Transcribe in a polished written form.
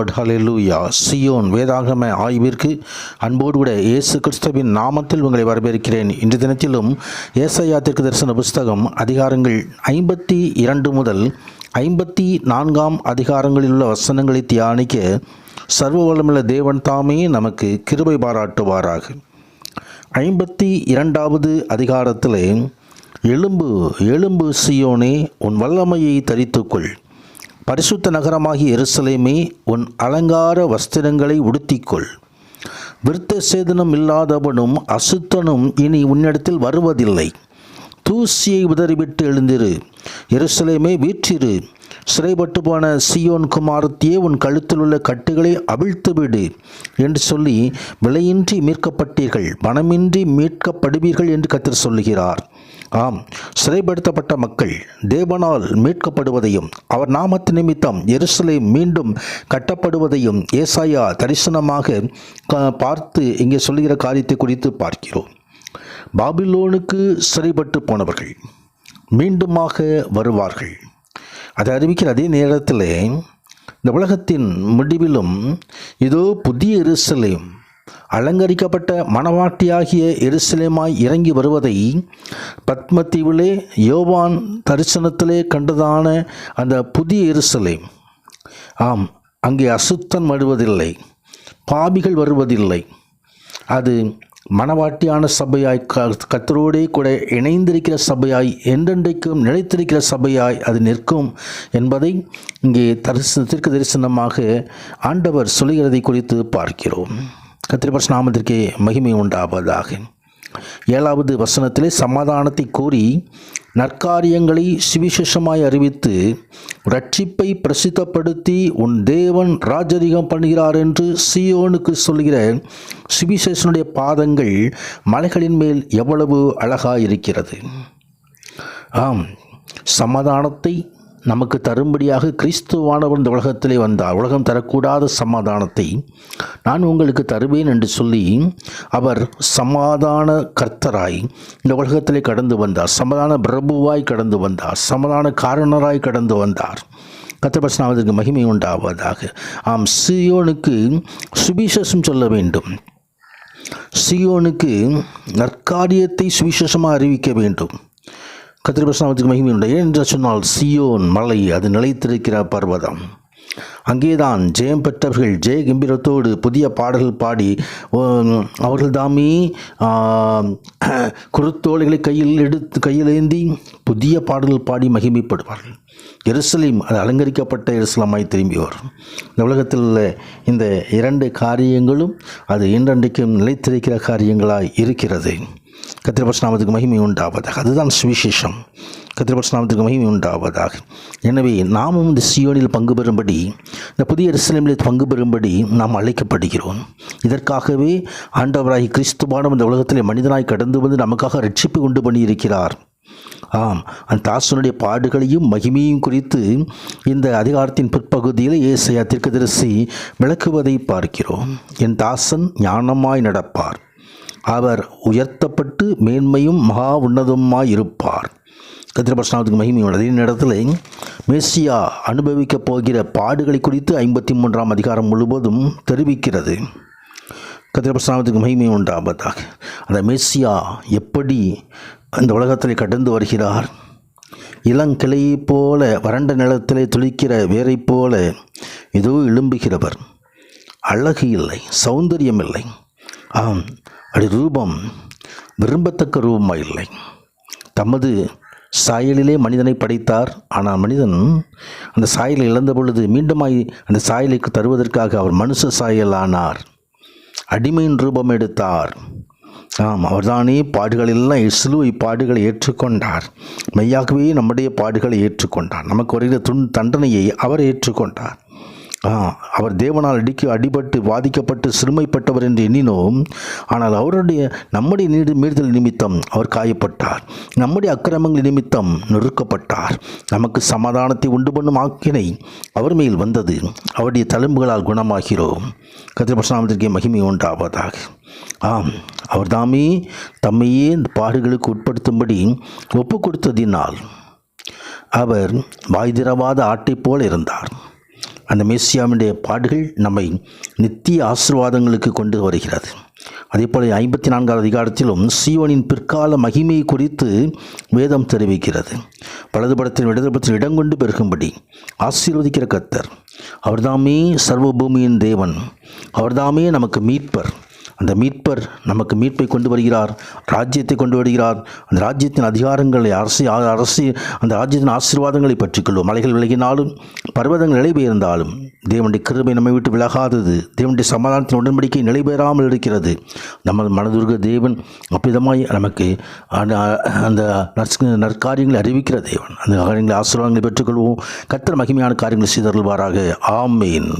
Lord. ஹல்லேலூயா. Zion வேதாகம ஆய்விற்கு அன்போடு கூட இயேசு கிறிஸ்துவின் நாமத்தில் உங்களை வரவேற்கிறேன். இன்று தினத்திலும் ஏசாயா தீர்க்கதரிசன புஸ்தகம் அதிகாரங்கள் 52 முதல் 54 அதிகாரங்களில் உள்ள வசனங்களை தியானிக்க சர்வ வல்லமையுள்ள தேவன் தாமே நமக்கு கிருபை பாராட்டுவாராக. 52வது அதிகாரத்திலே, எழும்பு எழும்பு சியோனே, உன் வல்லமையை தரித்துக்கொள். பரிசுத்த நகரமாகிய எருசலேமே, உன் அலங்கார வஸ்திரங்களை உடுத்திக்கொள். விருத்த சேதனம் இல்லாதவனும் அசுத்தனும் இனி உன்னிடத்தில் வருவதில்லை. தூசியை உதறிவிட்டு எழுந்திரு, எருசலேமே வீற்றிரு. சிறைப்பட்டு போன சியோன் குமாரத்தியே, உன் கழுத்தில் உள்ள கட்டுகளை அவிழ்த்துவிடு என்று சொல்லி, விலையின்றி மீட்கப்பட்டீர்கள், பணமின்றி மீட்கப்படுவீர்கள் என்று கர்த்தர் சொல்லுகிறார். ஆம், சிறைப்படுத்தப்பட்ட மக்கள் தேவனால் மீட்கப்படுவதையும் அவர் நாமத்து நிமித்தம் எருசலேம் மீண்டும் கட்டப்படுவதையும் ஏசாயா தரிசனமாக பார்த்து இங்கே சொல்லுகிற காரியத்தை குறித்து பார்க்கிறோம். பாபிலோனுக்கு சிறைப்பட்டு போனவர்கள் மீண்டுமாக வருவார்கள். அதை அறிவிக்கிற அதே நேரத்தில் இந்த உலகத்தின் முடிவிலும் இதோ புதிய எருசலேம், அலங்கரிக்கப்பட்ட மணவாட்டியாகிய எருசலேமாய் இறங்கி வருவதை பத்மத்தீவிலே யோவான் தரிசனத்திலே கண்டதான அந்த புதிய எருசலேம், ஆம், அங்கே அசுத்தம் வருவதில்லை, பாபிகள் வருவதில்லை. அது மணவாட்டியான சபையாய், கர்த்தரோடே கூட இணைந்திருக்கிற சபையாய், என்றென்றைக்கும் நிலைத்திருக்கிற சபையாய் அது நிற்கும் என்பதை இங்கே தீர்க்க தரிசனமாக ஆண்டவர் சொல்லுகிறதை குறித்து பார்க்கிறோம். கர்த்தருடைய பரிசுத்த நாமத்திற்கே மகிமை உண்டாவதாக. 7வது வசனத்திலே, சமாதானத்தை கோரி நற்காரியங்களை சுவிசேஷமாய் அறிவித்து ரட்சிப்பை பிரசித்தப்படுத்தி உன் தேவன் ராஜரிகம் பண்ணுகிறார் என்று சியோனுக்கு சொல்கிற சுவிசேஷனுடைய பாதங்கள் மலைகளின் மேல் எவ்வளவு அழகாய் இருக்கிறது. ஆம், சமாதானத்தை நமக்கு தரும்படியாக கிறிஸ்துவானவர் இந்த உலகத்திலே வந்தார். உலகம் தரக்கூடாத சமாதானத்தை நான் உங்களுக்கு தருவேன் என்று சொல்லி அவர் சமாதான கர்த்தராய் இந்த உலகத்திலே கடந்து வந்தார். சமாதான பிரபுவாய் கடந்து வந்தார். சமாதான காரணராய் கடந்து வந்தார். கர்த்தருடைய பரிசுத்த நாமத்திற்கு மகிமை உண்டாவதாக. ஆம், சியோனுக்கு சுவிசேஷம் சொல்ல வேண்டும். சியோனுக்கு நற்காரியத்தை சுவிசேஷமாக அறிவிக்க வேண்டும். கர்த்தருடைய பரிசுத்த நாமத்திற்கு மகிமை உண்டு. என்று சொன்னால் சியோன் மலை, அது நிலைத்திருக்கிற பர்வதம். அங்கேதான் ஜெயம் பெற்றவர்கள் ஜெய கம்பீரத்தோடு புதிய பாடல்கள் பாடி அவர்கள் தாமே குருத்தோலைகளை கையிலேந்தி புதிய பாடல்கள் பாடி மகிமைப்படுவார்கள். எருசலேம் அது அலங்கரிக்கப்பட்ட எருசலேமாய் திரும்பி வரும். இந்த உலகத்தில் உள்ள இந்த 2 காரியங்களும் அது என்றென்றைக்கும் நிலைத்திருக்கிற காரியங்களாய் இருக்கிறது. கர்த்தருடைய பரிசுத்த நாமத்திற்கு மகிமை உண்டாவதாக. அதுதான் சுவிசேஷம். கர்த்தருடைய பரிசுத்த நாமத்திற்கு மகிமை உண்டாவதாக. எனவே நாமும் இந்த சியோனில் பங்கு பெறும்படி, இந்த புதிய எருசலேமில் பங்கு பெறும்படி நாம் அழைக்கப்படுகிறோம். இதற்காகவே ஆண்டவராகி கிறிஸ்துவானவர் இந்த உலகத்திலே மனிதனாய் கடந்து வந்து நமக்காக ரட்சிப்பு உண்டு பண்ணியிருக்கிறார். ஆம், அந்த தாசனுடைய பாடுகளையும் மகிமையும் குறித்து இந்த அதிகாரத்தின் பிற்பகுதியில் ஏசாயா தீர்க்கதரிசி விளக்குவதை பார்க்கிறோம். என் தாசன் ஞானமாய் நடப்பார், அவர் உயர்த்தப்பட்டு மேன்மையும் மகா உன்னதமாய் இருப்பார். கர்த்தருடைய பரிசுத்த நாமத்திற்கு மகிமை உள்ளது. இந்த இடத்துல மேசியா அனுபவிக்கப் போகிற பாடுகளை குறித்து 53ஆம் அதிகாரம் முழுவதும் தெரிவிக்கிறது. கர்த்தருடைய பரிசுத்த நாமத்திற்கு மகிமை உண்டாவதாக. அந்த மேசியா எப்படி அந்த உலகத்தில் கடந்து வருகிறார்? இளங்கிளையைப் போல, வறண்ட நிலத்திலே துளிக்கிற வேரைப் போல ஏதோ எழும்புகிறவர். அழகு இல்லை, சௌந்தரியம் இல்லை. ஆம், அப்படி ரூபம் விரும்பத்தக்க ரூபமாக இல்லை. தமது சாயலிலே மனிதனை படைத்தார். ஆனால் மனிதன் அந்த சாயலை இழந்த பொழுது மீண்டுமாய் அந்த சாயலுக்கு தருவதற்காக அவர் மனுஷ சாயலானார், அடிமையின் ரூபம் எடுத்தார். ஆம், அவர்தானே பாடுகளெல்லாம் சிலுவை பாடுகளை ஏற்றுக்கொண்டார். மெய்யாகவே நம்முடைய பாடுகளை ஏற்றுக்கொண்டார். நமக்கு வருகிற தண்டனையை அவர் ஏற்றுக்கொண்டார். அவர் தேவனால் அடிபட்டு வாதிக்கப்பட்டு சிறுமைப்பட்டவர் என்று எண்ணினோம். ஆனால் நம்முடைய மீறுதல் நிமித்தம் அவர் காயப்பட்டார். நம்முடைய அக்கிரமங்கள் நிமித்தம் நொறுக்கப்பட்டார். நமக்கு சமாதானத்தை உண்டு பண்ணும் ஆக்கினை அவர் மேல் வந்தது. அவருடைய தழும்புகளால் குணமாகிறோம். கர்த்தருடைய பரிசுத்த நாமத்திற்கு மகிமை உண்டாவதாக. ஆம், அவர் தாமே தம்மையே இந்த பாடுகளுக்கு உட்படுத்தும்படி ஒப்பு கொடுத்ததினால் அவர் வாய் திறவாத ஆட்டை போல இருந்தார். அந்த மேசியாவினுடைய பாடுகள் நம்மை நித்திய ஆசீர்வாதங்களுக்கு கொண்டு வருகிறது. அதே போல 54வது அதிகாரத்திலும் சீயோனின் பிற்கால மகிமையை குறித்து வேதம் தெரிவிக்கிறது. வலதுபுறத்தின் இடதுபுறத்தில் இடம் கொண்டு பெருகும்படி ஆசீர்வதிக்கிற கர்த்தர், அவர்தாமே சர்வ பூமியின் தேவன், அவர்தாமே நமக்கு மீட்பர். அந்த மீட்பர் நமக்கு மீட்பை கொண்டு வருகிறார், ராஜ்யத்தை கொண்டு வருகிறார். அந்த ராஜ்யத்தின் அதிகாரங்களை அரசு அந்த ராஜ்யத்தின் ஆசீர்வாதங்களை பற்றிக்கொள்வோம். மலைகள் விலகினாலும் பர்வதங்கள் நிலைபெயர்ந்தாலும் தேவனுடைய கிருபை நம்மை விட்டு விலகாதது. தேவனுடைய சமாதானத்தின் உடன்படிக்கை நிலைபெறாமல் இருக்கிறது. நம்ம மனதுருக தேவன் அப்பிதமாய் நமக்கு அந்த நற்காரியங்களை அறிவிக்கிற தேவன். அந்த காரியங்களை ஆசீர்வாதங்களை பெற்றுக்கொள்வோம். கர்த்தர் மகிமையான காரியங்களை செய்தருள்வாராக. ஆமேன்.